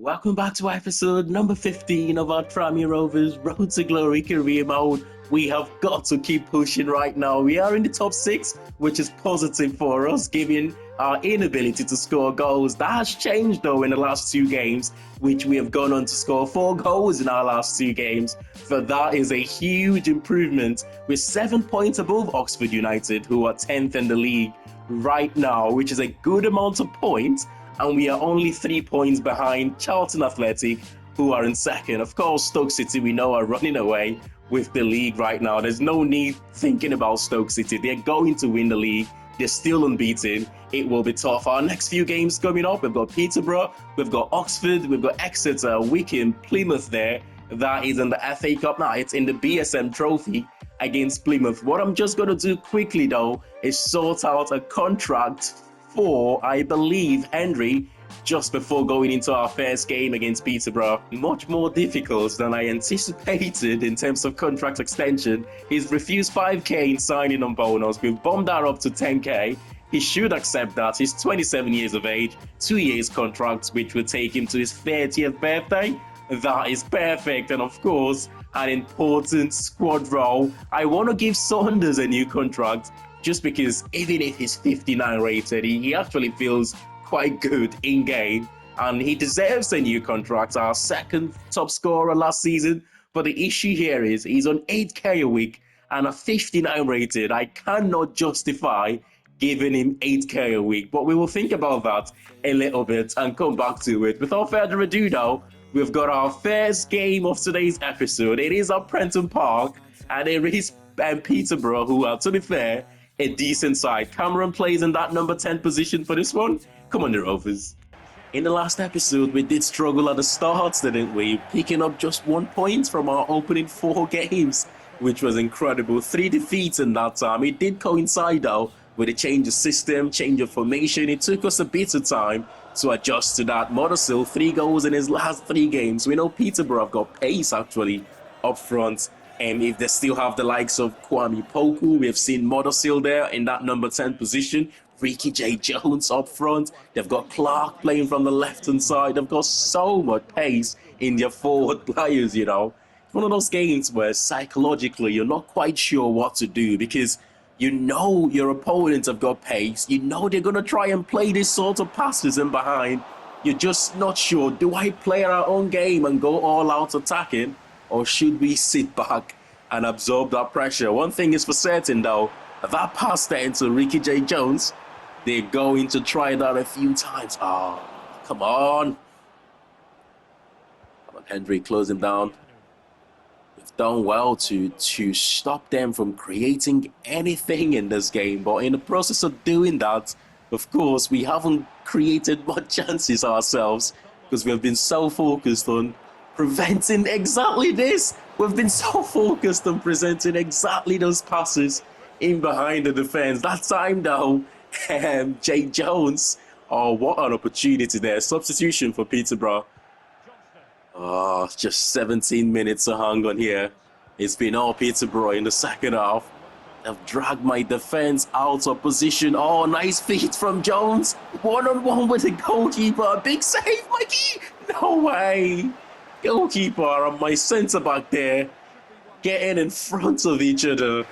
Welcome back to episode number 15 of our Tranmere Rovers Road to Glory career mode. We have got to keep pushing right now. We are in the top 6, which is positive for us, given our inability to score goals. That has changed though in the last 2 games, which we have gone on to score 4 goals in our last 2 games. So that is a huge improvement. We're 7 points above Oxford United, who are 10th in the league right now, which is a good amount of points. And we are only 3 points behind Charlton Athletic, who are in second. Of course, Stoke City, we know, are running away with the league right now. There's no need thinking about Stoke City. They're going to win the league. They're still unbeaten. It will be tough. Our next few games coming up, we've got Peterborough, we've got Oxford, we've got Exeter, Wycombe, Plymouth there. That is in the FA Cup now. It's in the BSM Trophy against Plymouth. What I'm just going to do quickly, though, is sort out a contract for, I believe, Henry, just before going into our first game against Peterborough. Much more difficult than I anticipated in terms of contract extension. He's refused 5k in signing on bonus. We've bumped that up to 10k. He should accept that. He's 27 years of age, 2 years contract, which will take him to his 30th birthday. That is perfect. And of course, an important squad role. I want to give Saunders a new contract, just because even if he's 59 rated, he actually feels quite good in game, and he deserves a new contract. Our second top scorer last season. But the issue here is he's on 8k a week and a 59 rated. I cannot justify giving him 8k a week, but we will think about that a little bit and come back to it. Without further ado now, we've got our first game of today's episode. It is at Prenton Park, and it is Peterborough, who are, to be fair, a decent side. Cameron plays in that number 10 position for this one. Come on, the Rovers. In the last episode, we did struggle at the start, didn't we? Picking up just 1 point from our opening 4 games, which was incredible. 3 defeats in that time. It did coincide, though, with a change of system, change of formation. It took us a bit of time to adjust to that. Mothersill, 3 goals in his last 3 games. We know Peterborough have got pace, actually, up front. And if they still have the likes of Kwame Poku, we have seen Mothersill there in that number 10 position. Ricky J. Jones up front. They've got Clark playing from the left-hand side. They've got so much pace in their forward players, you know. It's one of those games where psychologically you're not quite sure what to do, because you know your opponents have got pace. You know they're going to try and play this sort of passes in behind. You're just not sure. Do I play our own game and go all out attacking? Or should we sit back and absorb that pressure? One thing is for certain, though, that pass there into Ricky J. Jones, they're going to try that a few times. Oh, come on. Come on, Henry, close him down. We've done well to stop them from creating anything in this game. But in the process of doing that, of course, we haven't created much chances ourselves, because we have been so focused on preventing exactly this. We've been so focused on presenting exactly those passes in behind the defense. That time, though, Jay Jones, oh, what an opportunity there. Substitution for Peterborough. Oh, just 17 minutes to hang on here. It's been all Peterborough in the second half. I've dragged my defense out of position. Oh, nice feet from Jones. One-on-one with the goalkeeper. Big save, Mikey. No way. Goalkeeper and my centre back there getting in front of each other.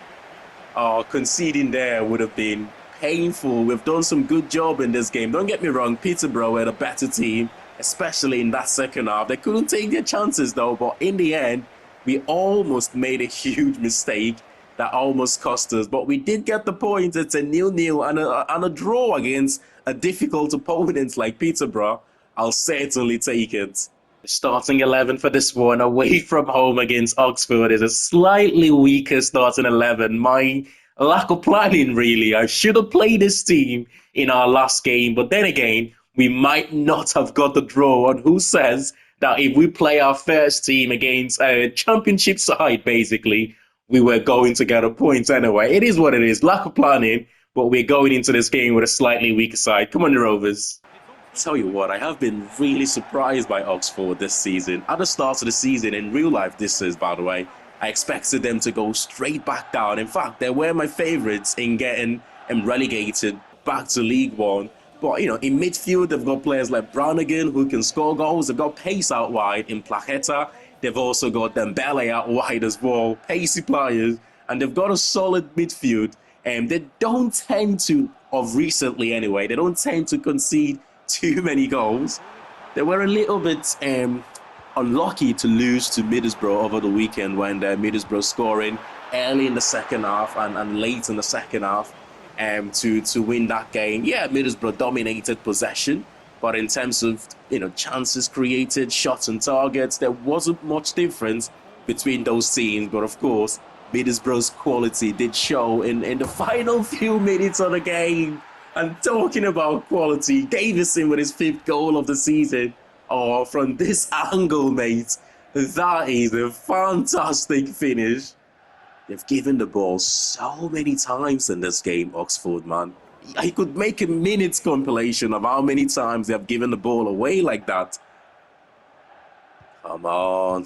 Oh, conceding there would have been painful. We've done some good job in this game. Don't get me wrong, Peterborough were the better team, especially in that second half. They couldn't take their chances though, but in the end, we almost made a huge mistake that almost cost us. But we did get the point. It's a 0-0 and a draw against a difficult opponent like Peterborough. I'll certainly take it. Starting 11 for this one, away from home against Oxford, is a slightly weaker starting 11. My lack of planning, really. I should have played this team in our last game, but then again, we might not have got the draw. And who says that if we play our first team against a championship side, basically, we were going to get a point anyway. It is what it is. Lack of planning, but we're going into this game with a slightly weaker side. Come on, the Rovers. Tell you what, I have been really surprised by Oxford this season. At the start of the season, in real life this is, by the way, I expected them to go straight back down. In fact, they were my favourites in getting relegated back to League One. But, in midfield, they've got players like Brannigan who can score goals. They've got pace out wide in Placheta. They've also got Dembele out wide as well. Pacey players. And they've got a solid midfield. And they don't tend to, of recently anyway, they don't tend to concede too many goals. They were a little bit unlucky to lose to Middlesbrough over the weekend when Middlesbrough scoring early in the second half and late in the second half to win that game. Yeah, Middlesbrough dominated possession, but in terms of chances created, shots and targets, there wasn't much difference between those teams. But of course, Middlesbrough's quality did show in the final few minutes of the game. And talking about quality, Davison with his 5th goal of the season. Oh, from this angle, mate, that is a fantastic finish. They've given the ball so many times in this game, Oxford, man. I could make a minutes compilation of how many times they have given the ball away like that. Come on.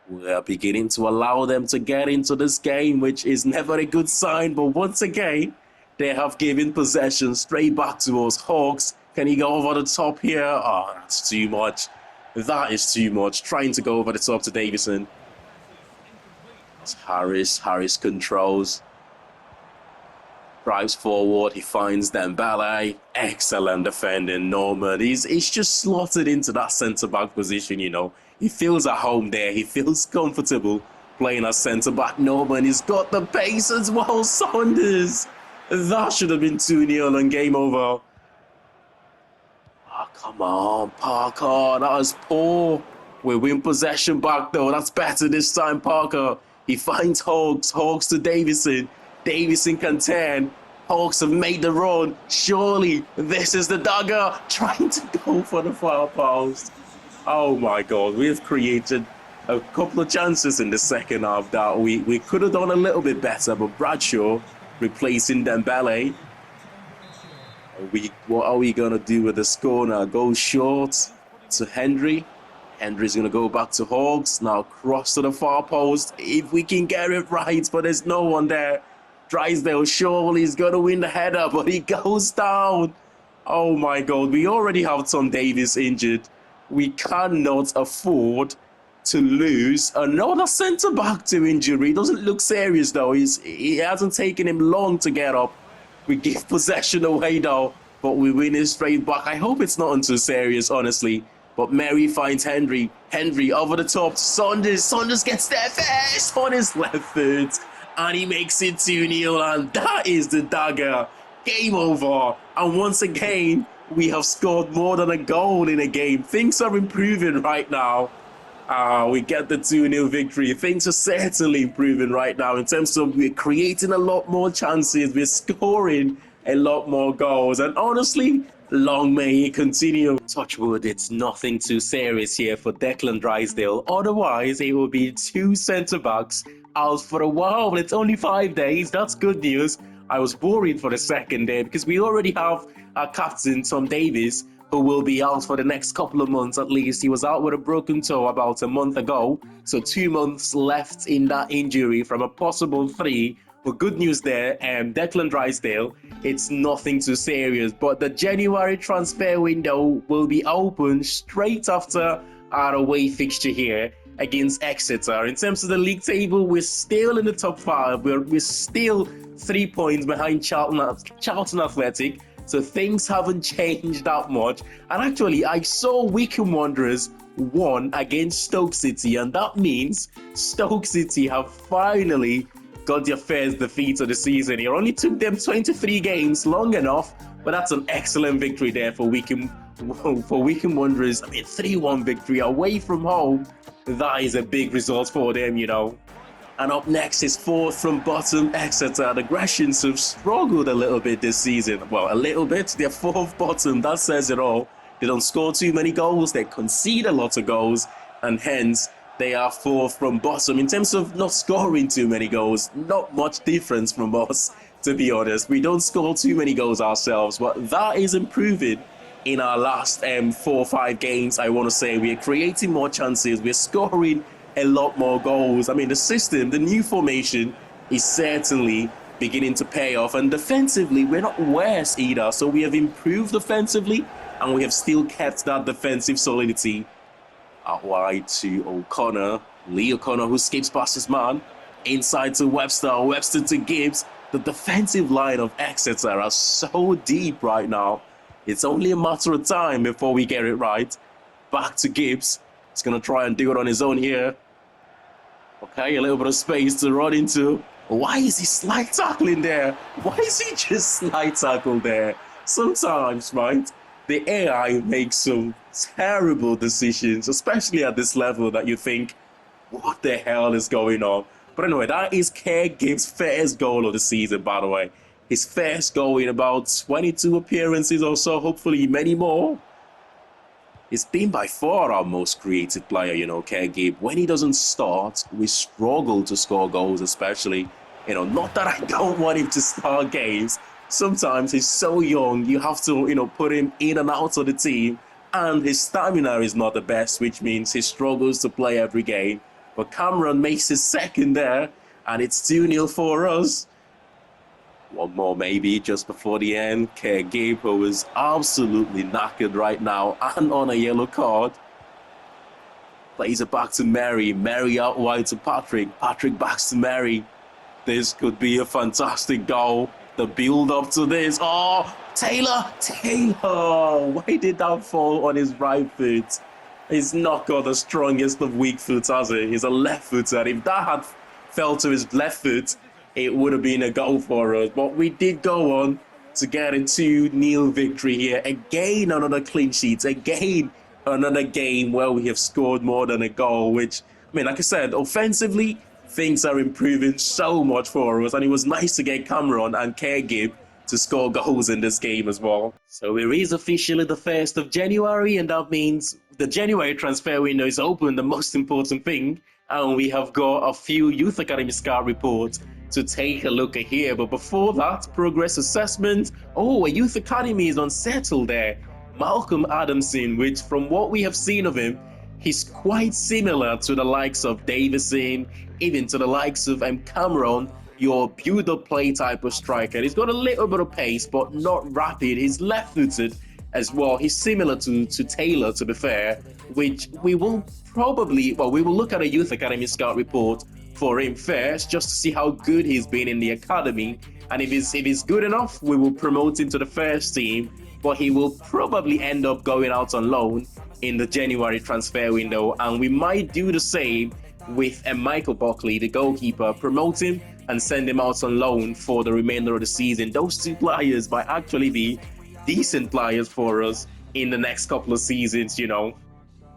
We are beginning to allow them to get into this game, which is never a good sign. But once again, they have given possession straight back towards Hawks. Can he go over the top here? Oh, that's too much. That is too much. Trying to go over the top to Davison. It's Harris. Harris controls. Drives forward. He finds Dembele. Excellent defending, Norman. He's just slotted into that centre-back position, He feels at home there. He feels comfortable playing as centre-back. Norman, he's got the pace as well. Saunders. That should have been 2-0 and game over. Oh, come on, Parker. That was poor. We win possession back, though. That's better this time, Parker. He finds Hawks. Hawks to Davison. Davison can turn. Hawks have made the run. Surely this is the dagger. Trying to go for the far post. Oh, my God. We've created a couple of chances in the second half that we could have done a little bit better. But Bradshaw replacing Dembele. What are we going to do with the score now? Go short to Henry. Henry's going to go back to Hawks. Now cross to the far post. If we can get it right, but there's no one there. Drysdale surely is going to win the header, but he goes down. Oh my God, we already have Tom Davies injured. We cannot afford to lose another centre-back to injury. It doesn't look serious though. It hasn't taken him long to get up. We give possession away though, but we win it straight back. I hope it's not too serious, honestly. But Mary finds Henry. Henry over the top. Saunders. Saunders gets there first on his left foot. And he makes it 2-0. And that is the dagger. Game over. And once again, we have scored more than a goal in a game. Things are improving right now. We get the 2-0 victory. Things are certainly improving right now in terms of we're creating a lot more chances. We're scoring a lot more goals. And honestly, long may he continue. Touch wood, it's nothing too serious here for Declan Drysdale. Otherwise, it will be 2 centre-backs out for a while. But it's only 5 days. That's good news. I was worried for the second day because we already have our captain, Tom Davies, who will be out for the next couple of months at least. He was out with a broken toe about a month ago. So 2 months left in that injury from a possible 3. But good news there, Declan Drysdale, it's nothing too serious. But the January transfer window will be open straight after our away fixture here against Exeter. In terms of the league table, we're still in the top 5. We're still 3 points behind Charlton Athletic. So things haven't changed that much. And actually, I saw Wycombe Wanderers won against Stoke City. And that means Stoke City have finally got their first defeat of the season. It only took them 23 games, long enough. But that's an excellent victory there for Wycombe Wanderers. I mean, 3-1 victory away from home. That is a big result for them, And up next is 4th from bottom, Exeter. The Greshams have struggled a little bit this season. Well, a little bit. They're 4th bottom. That says it all. They don't score too many goals. They concede a lot of goals. And hence, they are 4th from bottom. In terms of not scoring too many goals, not much difference from us, to be honest. We don't score too many goals ourselves. But that is improving in our last 4 or 5 games, I want to say. We're creating more chances. We're scoring a lot more goals. I mean, the system, the new formation is certainly beginning to pay off. And defensively, we're not worse either. So we have improved defensively, and we have still kept that defensive solidity. Out wide to O'Connor. Lee O'Connor, who skips past his man. Inside to Webster. Webster to Gibbs. The defensive line of Exeter are so deep right now. It's only a matter of time before we get it right. Back to Gibbs. He's going to try and do it on his own here. Okay, a little bit of space to run into. Why is he slide tackling there? Why is he just slide tackle there? Sometimes, right, the AI makes some terrible decisions, especially at this level, that you think, what the hell is going on? But anyway, that is Kerr Gibbs' first goal of the season, by the way. His first goal in about 22 appearances or so, hopefully many more. He's been by far our most creative player, you know, Kerr Gibbs. When he doesn't start, we struggle to score goals, especially. You know, not that I don't want him to start games. Sometimes he's so young, you have to, you know, put him in and out of the team. And his stamina is not the best, which means he struggles to play every game. But Cameron makes his second there, and it's 2-0 for us. One more maybe just before the end. Kerr Gibbs, who is absolutely knackered right now and on a yellow card. Plays it back to Mary. Mary out wide to Patrick. Patrick back to Mary. This could be a fantastic goal. The build up to this. Oh, Taylor! Taylor! Why did that fall on his right foot? He's not got the strongest of weak foot, has he? He's a left footer. If that had fell to his left foot, it would have been a goal for us. But we did go on to get a 2-0 victory here. Again, another clean sheet. Again, another game where we have scored more than a goal, which, I mean, like I said, offensively, things are improving so much for us. And it was nice to get Cameron and Kerr Gibbs to score goals in this game as well. So it is officially the 1st of January, and that means the January transfer window is open, the most important thing. And we have got a few Youth Academy scout reports to take a look at here. But before that, progress assessment. Oh, a Youth Academy is unsettled there. Malcolm Adamson, which from what we have seen of him, he's quite similar to the likes of Davison, even to the likes of Cameron, your build-up play type of striker. He's got a little bit of pace, but not rapid. He's left-footed as well. He's similar to Taylor, to be fair, which we will probably, well, we will look at a Youth Academy scout report for him first, just to see how good he's been in the academy. And if he's good enough, we will promote him to the first team, but he will probably end up going out on loan in the January transfer window. And we might do the same with Michael Buckley, the goalkeeper, promote him and send him out on loan for the remainder of the season. Those two players might actually be decent players for us in the next couple of seasons, you know.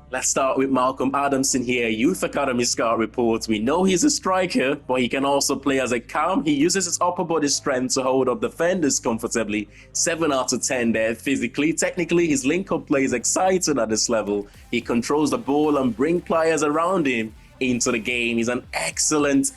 Let's start with Malcolm Adamson here. Youth Academy scout reports. We know he's a striker, but he can also play as a cam. He uses his upper body strength to hold up defenders comfortably. 7 out of 10 there physically. Technically, his link-up play is exciting at this level. He controls the ball and brings players around him into the game. He's an excellent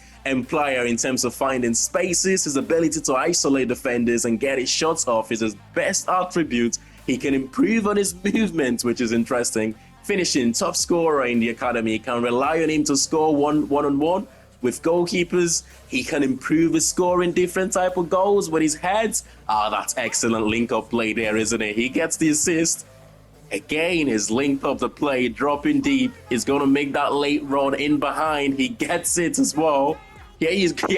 player in terms of finding spaces. His ability to isolate defenders and get his shots off is his best attribute. He can improve on his movement, which is interesting. Finishing, top scorer in the academy. Can rely on him to score one-on-one with goalkeepers. He can improve his scoring different type of goals with his heads. That's excellent link-up play there, isn't it? He gets the assist. Again, his link up the play, dropping deep. He's going to make that late run in behind. He gets it as well. Here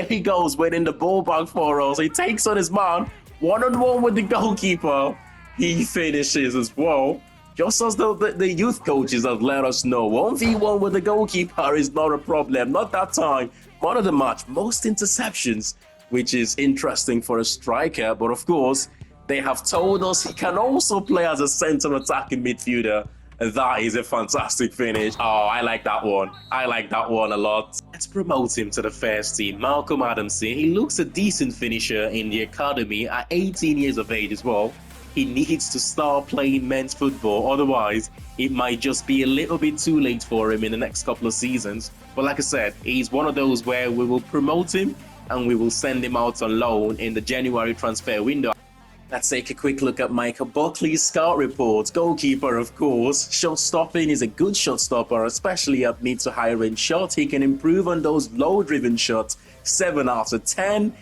he goes, winning the ball back for us. He takes on his man, one-on-one with the goalkeeper. He finishes as well. Just as the youth coaches have let us know, 1v1 with the goalkeeper is not a problem. Not that time. Man of the match, most interceptions, which is interesting for a striker. But of course, they have told us he can also play as a centre attacking midfielder. And that is a fantastic finish. Oh, I like that one. I like that one a lot. Let's promote him to the first team. Malcolm Adamson. He looks a decent finisher in the academy at 18 years of age as well. He needs to start playing men's football. Otherwise, it might just be a little bit too late for him in the next couple of seasons. But like I said, he's one of those where we will promote him and we will send him out on loan in the January transfer window. Let's take a quick look at Michael Buckley's scout report. Goalkeeper, of course. Shot stopping is a good shot stopper, especially at mid to high range shots. He can improve on those low driven shots. 7 out of 10.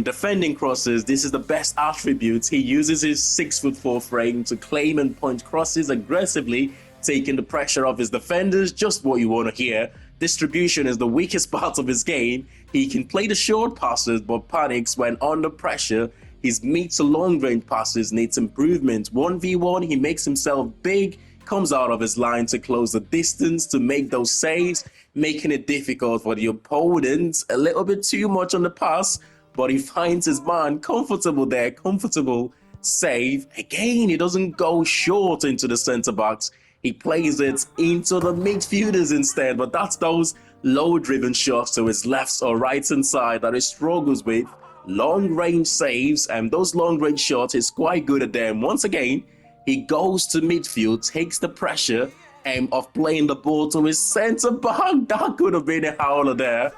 Defending crosses, this is the best attribute. He uses his 6'4" frame to claim and point crosses aggressively, taking the pressure off his defenders, just what you want to hear. Distribution is the weakest part of his game. He can play the short passes, but panics when under pressure. His mid to long range passes needs improvement. 1v1, he makes himself big, comes out of his line to close the distance, to make those saves, making it difficult for the opponent. A little bit too much on the pass, but he finds his man comfortable there, comfortable save. Again, he doesn't go short into the centre backs. He plays it into the midfielders instead, but that's those low-driven shots to his left or right-hand side that he struggles with. Long-range saves, and those long-range shots, he's quite good at them. Once again, he goes to midfield, takes the pressure of playing the ball to his centre-back. That could have been a howler there.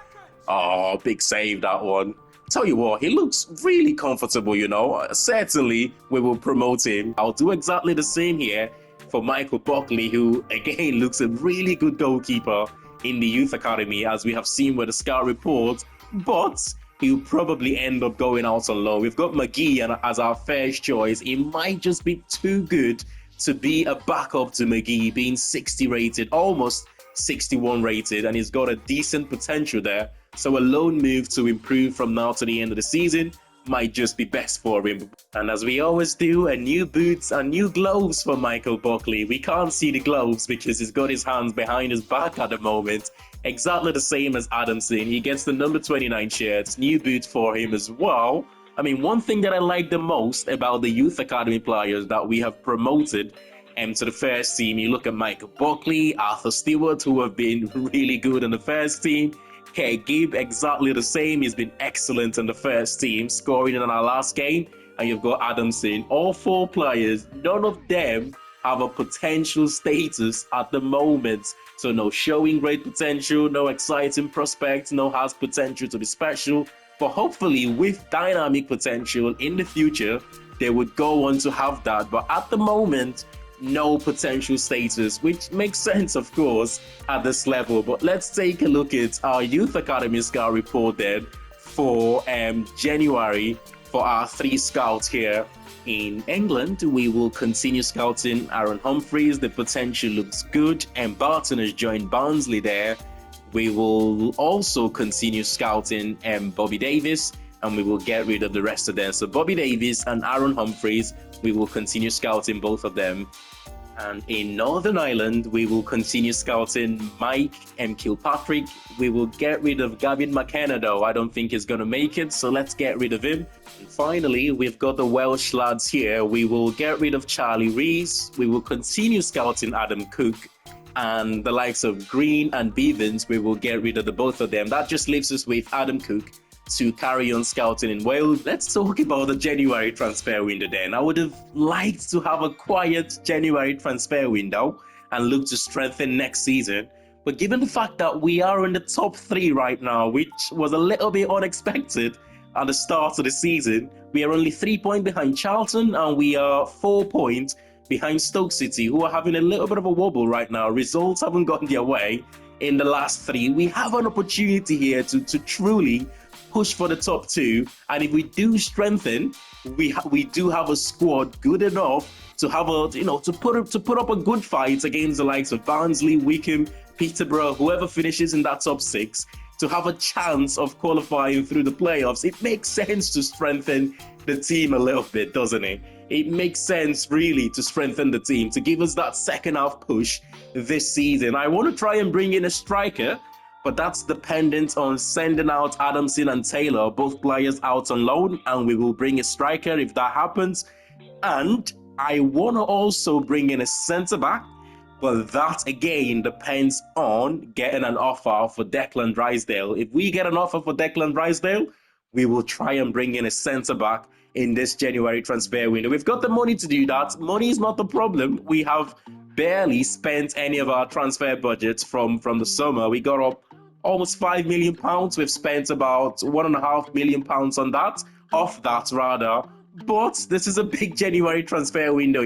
Oh, big save, that one. Tell you what, he looks really comfortable, you know. Certainly, we will promote him. I'll do exactly the same here for Michael Buckley, who again looks a really good goalkeeper in the youth academy, as we have seen with the scout report, but he'll probably end up going out on loan. We've got McGee as our first choice. He might just be too good to be a backup to McGee, being 60 rated, almost 61 rated, and he's got a decent potential there. So a loan move to improve from now to the end of the season might just be best for him. And as we always do, a new boots and new gloves for Michael Buckley. We can't see the gloves because he's got his hands behind his back at the moment. Exactly the same as Adamson. He gets the number 29 shirts, new boots for him as well. I mean, one thing that I like the most about the youth academy players that we have promoted to the first team, you look at Michael Buckley, Arthur Stewart, who have been really good in the first team. Kay Gibb, exactly the same. He's been excellent in the first team, scoring in our last game. And you've got Adamson. All four players, none of them have a potential status at the moment. So no showing great potential, no exciting prospects, no has potential to be special. But hopefully with dynamic potential in the future, they would go on to have that. But at the moment, no potential status, which makes sense, of course, at this level. But let's take a look at our Youth Academy Scout report then for January for our 3 scouts here in England. We will continue scouting Aaron Humphries. The potential looks good, and Barton has joined Barnsley there. We will also continue scouting Bobby Davis, and we will get rid of the rest of them. So Bobby Davis and Aaron Humphries, we will continue scouting both of them. And in Northern Ireland, we will continue scouting Mike Kilpatrick. We will get rid of Gavin McKenna, though. I don't think he's going to make it, so let's get rid of him. And finally, we've got the Welsh lads here. We will get rid of Charlie Rees. We will continue scouting Adam Cook. And the likes of Green and Bevins, we will get rid of the both of them. That just leaves us with Adam Cook to carry on scouting in Wales. Let's talk about the January transfer window then. I would have liked to have a quiet January transfer window and look to strengthen next season. But given the fact that we are in the top 3 right now, which was a little bit unexpected at the start of the season, we are only 3 points behind Charlton and we are 4 points behind Stoke City, who are having a little bit of a wobble right now. Results haven't gotten their way in the last 3. We have an opportunity here to truly push for the top 2, and if we do strengthen, we do have a squad good enough to have a to put up a good fight against the likes of Barnsley, Wycombe, Peterborough, whoever finishes in that top 6, to have a chance of qualifying through the playoffs. It makes sense to strengthen the team a little bit, doesn't it? It makes sense really to strengthen the team, to give us that second half push this season. I want to try and bring in a striker, but that's dependent on sending out Adamson and Taylor, both players out on loan, and we will bring a striker if that happens. And I want to also bring in a centre-back, but that again depends on getting an offer for Declan Drysdale. If we get an offer for Declan Drysdale, we will try and bring in a centre-back in this January transfer window. We've got the money to do that. Money is not the problem. We have barely spent any of our transfer budgets from the summer. We got up almost £5 million. We've spent about £1.5 million on that, off that rather. But this is a big January transfer window,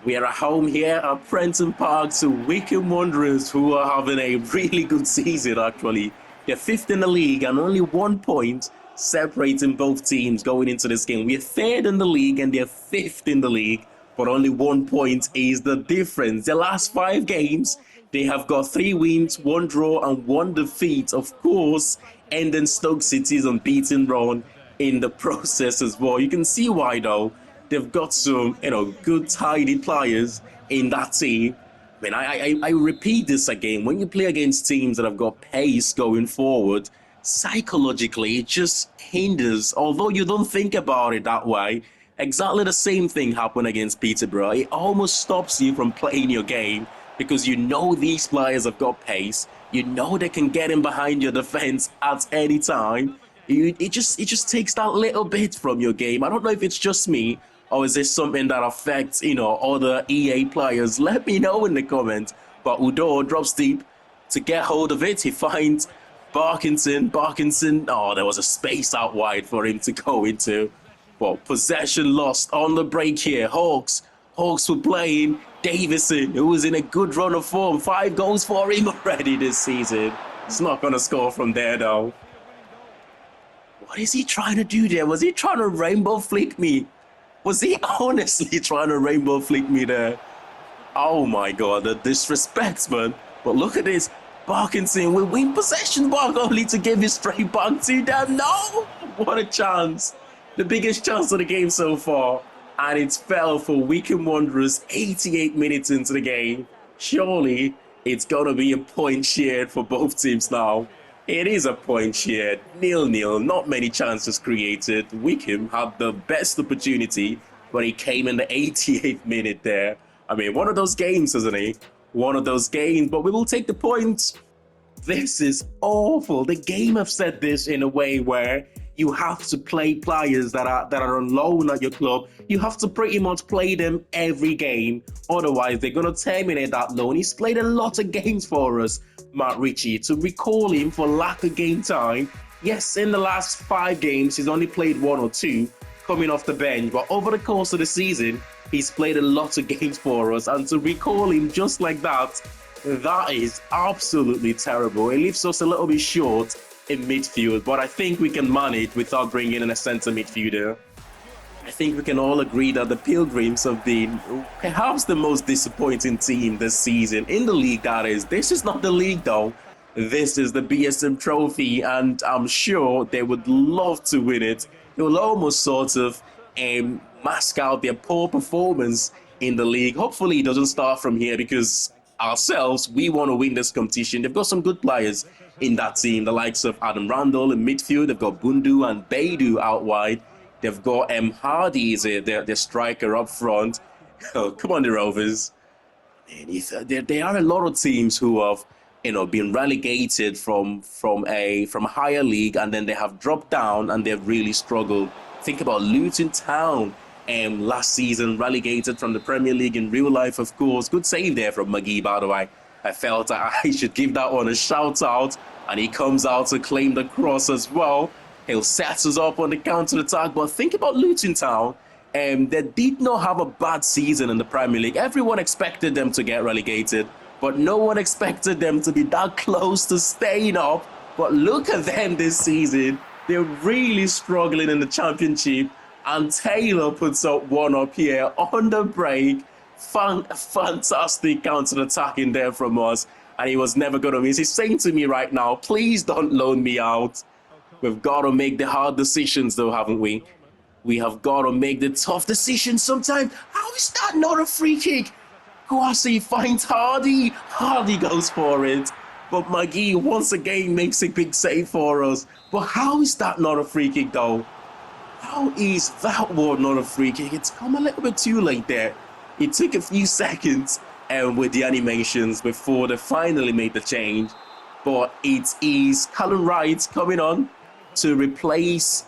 We are at home here at Prenton Park to Wycombe Wanderers, who are having a really good season actually. They're 5th in the league and only 1 point separating both teams going into this game. We're third in the league and they're fifth in the league, but only 1 point is the difference. The last 5 games, they have got 3 wins, 1 draw, and 1 defeat. Of course, ending Stoke City's unbeaten run in the process as well. You can see why though. They've got some, good tidy players in that team. I mean, I repeat this again. When you play against teams that have got pace going forward, psychologically, it just hinders. Although you don't think about it that way, exactly the same thing happened against Peterborough. It almost stops you from playing your game because you know these players have got pace. You know they can get in behind your defense at any time. It just takes that little bit from your game. I don't know if it's just me or is this something that affects, other EA players? Let me know in the comments. But Udo drops deep to get hold of it. He finds Barkinson, oh, there was a space out wide for him to go into. But possession lost on the break here. Hawks were playing Davison, who was in a good run of form. 5 goals for him already this season. He's not going to score from there, though. What is he trying to do there? Was he trying to rainbow flick me? Was he honestly trying to rainbow flick me there? Oh my God, the disrespect, man. But look at this. Barkinson will win possession back only to give it straight back to them. No! What a chance. The biggest chance of the game so far. And it's fell for Wycombe Wanderers 88 minutes into the game. Surely it's going to be a point shared for both teams now. It is a point shared, 0-0, not many chances created. Wycombe had the best opportunity, but he came in the 88th minute there. I mean, one of those games, isn't he? One of those games, but we will take the points. This is awful. The game have said this in a way where you have to play players that are on loan at your club. You have to pretty much play them every game. Otherwise, they're going to terminate that loan. He's played a lot of games for us, Matt Ritchie. To recall him for lack of game time, yes, in the last 5 games, he's only played 1 or 2 coming off the bench. But over the course of the season, he's played a lot of games for us. And to recall him just like that is absolutely terrible. It leaves us a little bit short in midfield, but I think we can manage without bringing in a centre midfielder. I think we can all agree that the Pilgrims have been perhaps the most disappointing team this season in the league, that is. This is not the league though. This is the BSM Trophy, and I'm sure they would love to win it. It will almost sort of mask out their poor performance in the league. Hopefully it doesn't start from here, because ourselves, we want to win this competition. They've got some good players in that team, the likes of Adam Randall in midfield. They've got Bundu and Baidu out wide. They've got Hardy, their striker up front. Oh, come on, the Rovers. Man, there are a lot of teams who have, been relegated from a higher league, and then they have dropped down and they've really struggled. Think about Luton Town. Last season, relegated from the Premier League in real life, of course. Good save there from McGee, by the way. I felt I should give that one a shout out, and he comes out to claim the cross as well. He'll set us up on the counter attack. But think about Luton Town. They did not have a bad season in the Premier League. Everyone expected them to get relegated, but no one expected them to be that close to staying up. But look at them this season. They're really struggling in the Championship. And Taylor puts up one up here on the break. Fantastic counter-attack in there from us. And he was never going to miss. He's saying to me right now, please don't loan me out. We've got to make the hard decisions though, haven't we? We have got to make the tough decisions sometimes. How is that not a free kick? Kwasi finds Hardy. Hardy goes for it. But McGee once again makes a big save for us. But how is that not a free kick though? How is that one not a free kick? It's come a little bit too late there. It took a few seconds with the animations before they finally made the change. But it is Callum Wright coming on to replace,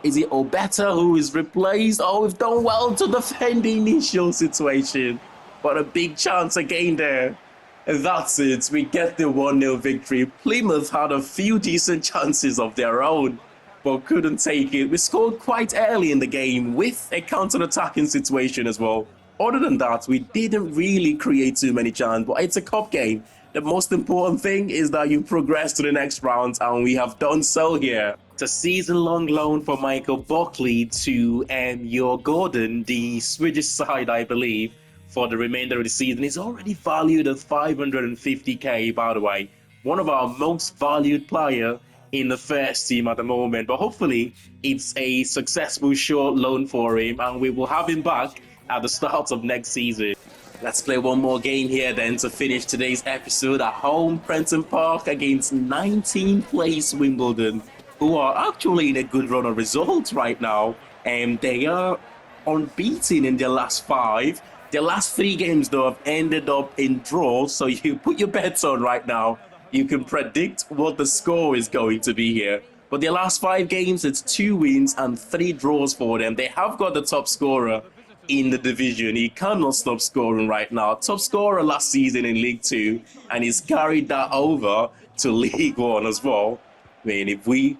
is it Obeta who is replaced? Oh, we've done well to defend the initial situation. But a big chance again there. And that's it. We get the 1-0 victory. Plymouth had a few decent chances of their own, but couldn't take it. We scored quite early in the game with a counter-attacking situation as well. Other than that, we didn't really create too many chances, but it's a cup game. The most important thing is that you progress to the next round, and we have done so here. It's a season-long loan for Michael Buckley to your Gordon, the Swedish side, I believe, for the remainder of the season. He's already valued at 550k, by the way. One of our most valued player in the first team at the moment. But hopefully, it's a successful short loan for him, and we will have him back at the start of next season. Let's play one more game here then to finish today's episode at home, Prenton Park, against 19th place Wimbledon, who are actually in a good run of results right now. And they are unbeaten in their last 5. Their last 3 games, though, have ended up in draws. So you put your bets on right now. You can predict what the score is going to be here. But their last 5 games, it's 2 wins and 3 draws for them. They have got the top scorer in the division. He cannot stop scoring right now. Top scorer last season in League 2, and he's carried that over to League 1 as well. I mean, if we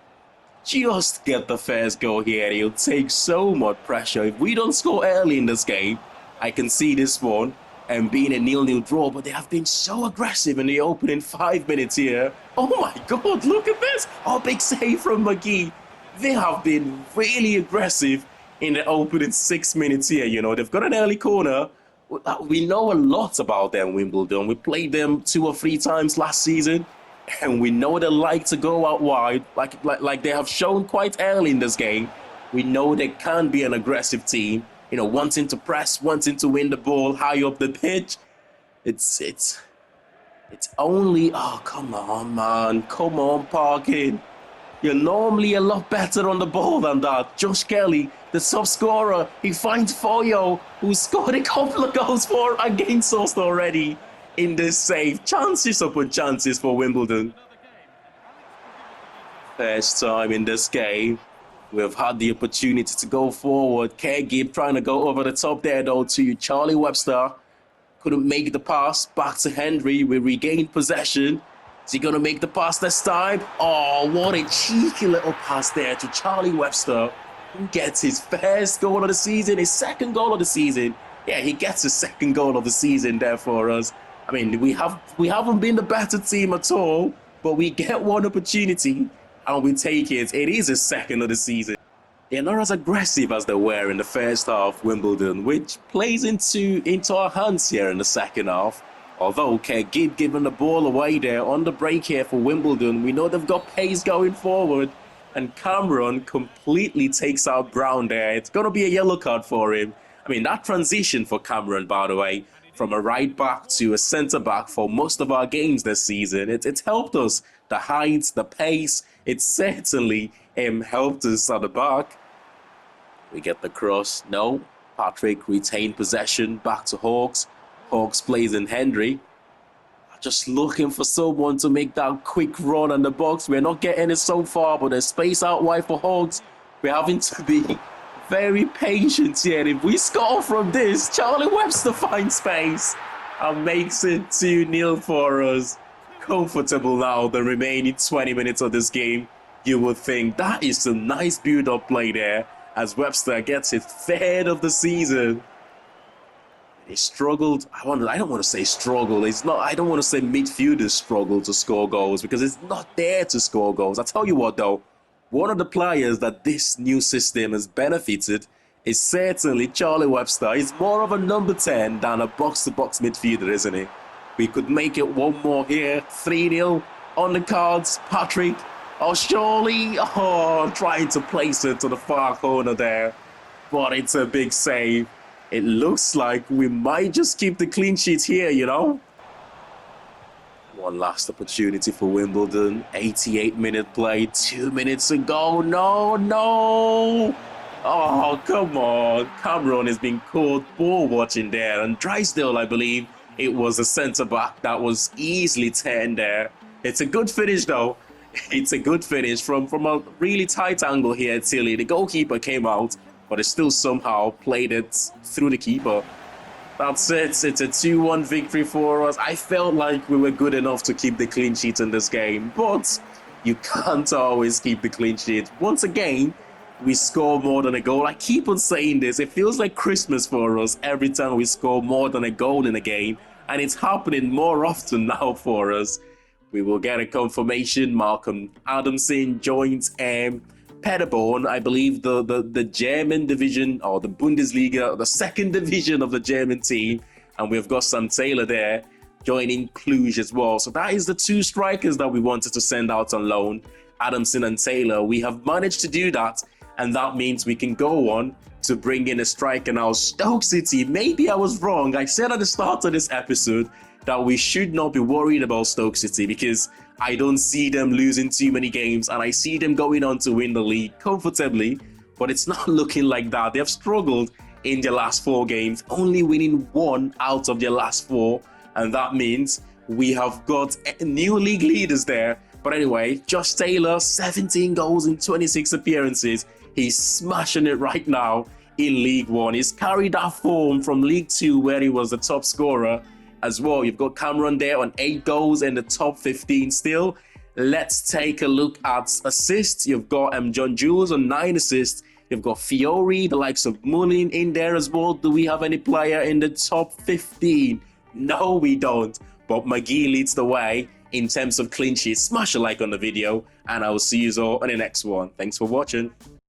just get the first goal here, he'll take so much pressure. If we don't score early in this game, I can see this one and being a 0-0 draw, but they have been so aggressive in the opening 5 minutes here. Oh my God, look at this. Oh, big save from McGee. They have been really aggressive in the opening 6 minutes here. You know, they've got an early corner. We know a lot about them, Wimbledon. We played them 2 or 3 times last season, and we know they like to go out wide, like they have shown quite early in this game. We know they can be an aggressive team, you know, wanting to press, wanting to win the ball high up the pitch. It's only, oh, come on, man. Come on, Parkin. You're normally a lot better on the ball than that. Josh Kelly, the top scorer, he finds Foyo, who scored a couple of goals for against us already in this save. Chances upon chances for Wimbledon. First time in this game, we've had the opportunity to go forward. Kergib trying to go over the top there, though, to Charlie Webster. Couldn't make the pass. Back to Henry. We regained possession. Is he going to make the pass this time? Oh, what a cheeky little pass there to Charlie Webster, who gets his first goal of the season, his second goal of the season. Yeah, he gets his second goal of the season there for us. I mean, we haven't been the better team at all, but we get one opportunity and we take it. It is his second of the season. They're not as aggressive as they were in the first half, Wimbledon, which plays into our hands here in the second half. Although Kergib giving the ball away there on the break here for Wimbledon, we know they've got pace going forward, and Cameron completely takes out Brown there. It's going to be a yellow card for him. I mean, that transition for Cameron, by the way, from a right back to a centre back for most of our games this season, it's helped us. The height, the pace, it certainly helped us at the back. We get the cross. No, Patrick retained possession back to Hawks. Hawks plays in Henry. Just looking for someone to make that quick run on the box. We're not getting it so far, but there's space out wide for Hawks. We're having to be very patient here. If we score from this, Charlie Webster finds space and makes it 2-0 for us. Comfortable now, the remaining 20 minutes of this game. You would think that is some nice build-up play there as Webster gets his 3rd of the season. They struggled. I don't want to say struggle. It's not. I don't want to say midfielders struggle to score goals because it's not there to score goals. I tell you what, though, one of the players that this new system has benefited is certainly Charlie Webster. He's more of a number 10 than a box-to-box midfielder, isn't he? We could make it one more here. 3-0 on the cards. Patrick. Oh, surely. Oh, trying to place it to the far corner there, but it's a big save. It looks like we might just keep the clean sheet here, you know. One last opportunity for Wimbledon. 88-minute play, 2 minutes to go. No. Oh, come on. Cameron is being caught ball watching there. And Drysdale, I believe, it was a centre-back that was easily turned there. It's a good finish, though. It's a good finish from a really tight angle here, Tilly. The goalkeeper came out, but it still somehow played it through the keeper. That's it. It's a 2-1 victory for us. I felt like we were good enough to keep the clean sheet in this game, but you can't always keep the clean sheet. Once again, we score more than a goal. I keep on saying this. It feels like Christmas for us every time we score more than a goal in a game. and it's happening more often now for us. We will get a confirmation. Malcolm Adamson joins Paderborn, I believe the German division or the Bundesliga, the second division of the German team. And we've got Sam Taylor there joining Cluj as well. So that is the two strikers that we wanted to send out on loan, Adamson and Taylor. We have managed to do that, and that means we can go on to bring in a striker now. Stoke City, maybe I was wrong. I said at the start of this episode that we should not be worried about Stoke City because I don't see them losing too many games and I see them going on to win the league comfortably, but it's not looking like that. They have struggled in their last 4 games, only winning 1 out of their last 4, and that means we have got new league leaders there. But anyway, Josh Taylor, 17 goals in 26 appearances. He's smashing it right now in League One. He's carried that form from League Two where he was the top scorer as well. You've got Cameron there on 8 goals in the top 15 still. Let's take a look at assists. You've got John Jules on 9 assists. You've got Fiore, the likes of Mullin in there as well. Do we have any player in the top 15? No, we don't. But McGee leads the way in terms of clean sheets. Smash a like on the video, and I will see you all in the next one. Thanks for watching.